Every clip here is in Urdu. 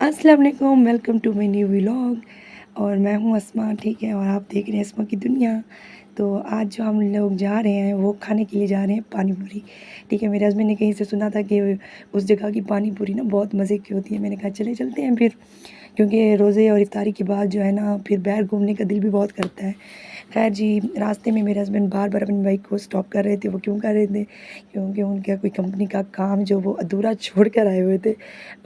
السلام علیکم، welcome to my new vlog. اور میں ہوں اسما، ٹھیک ہے، اور آپ دیکھ رہے ہیں اسما کی دنیا۔ تو آج جو ہم لوگ جا رہے ہیں وہ کھانے کے لیے جا رہے ہیں پانی پوری، ٹھیک ہے۔ میرے ہسبینڈ نے کہیں سے سنا تھا کہ اس جگہ کی پانی پوری نا بہت مزے کی ہوتی ہے۔ میں نے کہا چلے چلتے ہیں پھر، کیونکہ روزے اور افطاری کے بعد جو ہے نا پھر باہر گھومنے کا دل بھی بہت کرتا ہے۔ خیر جی، راستے میں میرے ہسبینڈ بار بار اپنی بائک کو اسٹاپ کر رہے تھے۔ وہ کیوں کر رہے تھے؟ کیونکہ ان کا کوئی کمپنی کا کام جو وہ ادھورا چھوڑ کر آئے ہوئے تھے،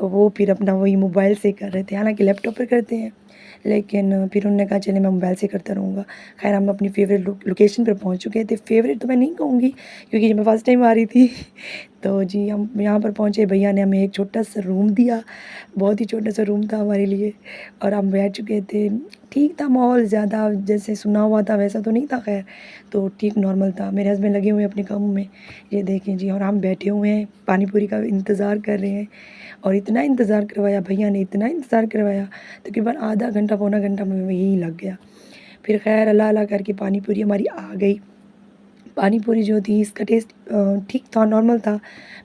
وہ پھر اپنا وہی موبائل سے کر رہے تھے، حالانکہ لیپ ٹاپ پر کرتے ہیں، لیکن پھر انہوں نے کہا چلے میں موبائل سے کرتا رہوں گا۔ خیر ہم اپنی فیوریٹ لوکیشن پر پہنچ چکے تھے۔ فیوریٹ تو میں نہیں کہوں گی کیونکہ میں فرسٹ ٹائم آ رہی تھی تو جی ہم یہاں پر پہنچے، بھیا نے ہمیں ایک چھوٹا سا روم دیا، بہت ہی چھوٹا سا روم تھا ہمارے لیے، اور ہم بیٹھ چکے تھے۔ ٹھیک تھا ماحول، زیادہ جیسے سنا ہوا تھا ویسا تو نہیں تھا، خیر تو ٹھیک نارمل تھا۔ میرے ہسبینڈ لگے ہوئے ہیں اپنے کاموں میں، یہ دیکھیں جی، اور ہم بیٹھے ہوئے ہیں پانی پوری کا انتظار کر رہے ہیں۔ اور اتنا انتظار کروایا بھیا نے، اتنا انتظار کروایا، تقریباً آدھا گھنٹہ پونا گھنٹہ میں یہی لگ گیا۔ پھر خیر اللہ اللہ کر کے پانی پوری ہماری آ گئی۔ پانی پوری جو تھی اس کا ٹیسٹ ٹھیک تھا، نارمل تھا۔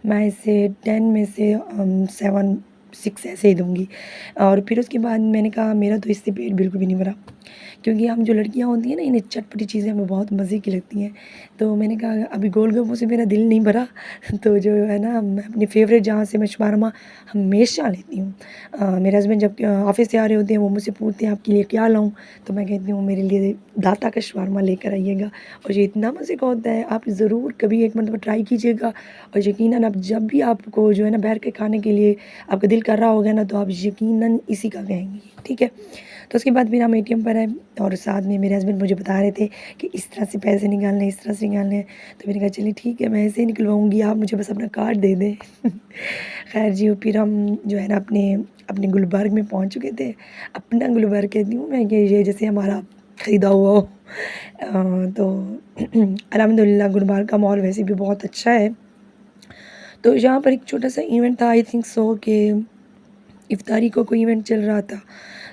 میں اسے 10 میں سے 7 6 ایسے ہی دوں گی۔ اور پھر اس کے بعد میں نے کہا میرا تو اس سے پیٹ بالکل بھی نہیں بھرا، کیونکہ ہم جو لڑکیاں ہوتی ہیں نا انہیں چٹپٹی چیزیں ہمیں بہت مزے کی لگتی ہیں۔ تو میں نے کہا ابھی گول گپوں سے میرا دل نہیں بھرا تو جو ہے نا میں اپنی فیوریٹ جہاں سے میں شاورما ہمیشہ لیتی ہوں۔ میرے ہسبینڈ جب آفس سے آ رہے ہوتے ہیں وہ مجھ سے پوچھتے ہیں آپ کے لیے کیا لاؤں، تو میں کہتی ہوں میرے لیے داتا کا شاورما لے کر آئیے گا، اور یہ اتنا مزے کا ہوتا ہے، آپ ضرور کبھی ایک مرتبہ ٹرائی کیجیے گا۔ اور یقیناً اب جب بھی آپ کو جو ہے نا باہر کے کھانے کے لیے آپ کا دل کر رہا ہوگا نا تو آپ یقیناً اسی کا کہیں گی، ٹھیک ہے۔ تو اس کے بعد پھر ہم اے ٹی ایم پر آئے، اور ساتھ میں میرے ہسبینڈ مجھے بتا رہے تھے کہ اس طرح سے پیسے نکالنے، اس طرح سے نکالنے ہیں۔ تو میں نے کہا چلیے ٹھیک ہے، میں ایسے ہی نکلواؤں گی، آپ مجھے بس اپنا کارڈ دے دیں خیر جی، پھر ہم جو ہے نا اپنے گلبرگ میں پہنچ چکے تھے۔ اپنا گلبرگ کہتی ہوں میں کہ یہ جیسے ہمارا خریدا ہوا ہو۔ تو الحمدللہ گلبرگ کا ماحول ویسے بھی بہت اچھا ہے۔ تو یہاں پر ایک چھوٹا سا ایونٹ تھا، آئی تھنک سو کہ افطاری کو کوئی ایونٹ چل رہا تھا،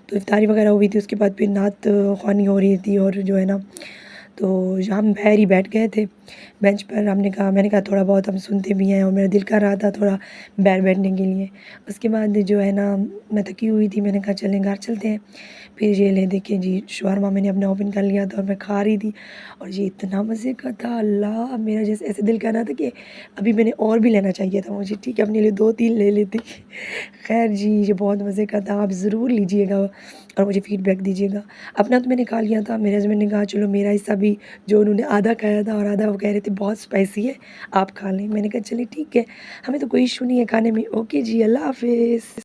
تو افطاری وغیرہ ہوئی تھی، اس کے بعد پھر نعت خوانی ہو رہی تھی، اور جو ہے نا تو ہم باہر ہی بیٹھ گئے تھے بینچ پر۔ میں نے کہا تھوڑا بہت ہم سنتے بھی ہیں، اور میرا دل کر رہا تھا تھوڑا باہر بیٹھنے کے لیے۔ اس کے بعد جو ہے نا میں تھکی ہوئی تھی، میں نے کہا چلیں گھر چلتے ہیں۔ پھر یہ لے دیکھیں جی شاورما میں نے اپنا اوپن کر لیا تھا اور میں کھا رہی تھی، اور یہ اتنا مزے کا تھا، اللہ میرا جیسے ایسے دل کر رہا تھا کہ ابھی میں نے اور بھی لینا چاہیے تھا مجھے، ٹھیک ہے، اپنے لیے 2 3 لے لیتی خیر جی یہ بہت مزے کا تھا، آپ ضرور لیجئے گا اور مجھے فیڈ بیک دیجیے گا۔ اپنا تو میں نے کھا لیا تھا، میرے ہسبینڈ نے کہا چلو میرا حصہ بھی، جو انہوں نے آدھا کھایا تھا اور آدھا وہ کہہ رہے تھے بہت اسپائسی ہے آپ کھا لیں، میں نے کہا چلیے ٹھیک ہے، ہمیں تو کوئی ایشو نہیں ہے کھانے میں۔ اوکے جی، اللہ حافظ۔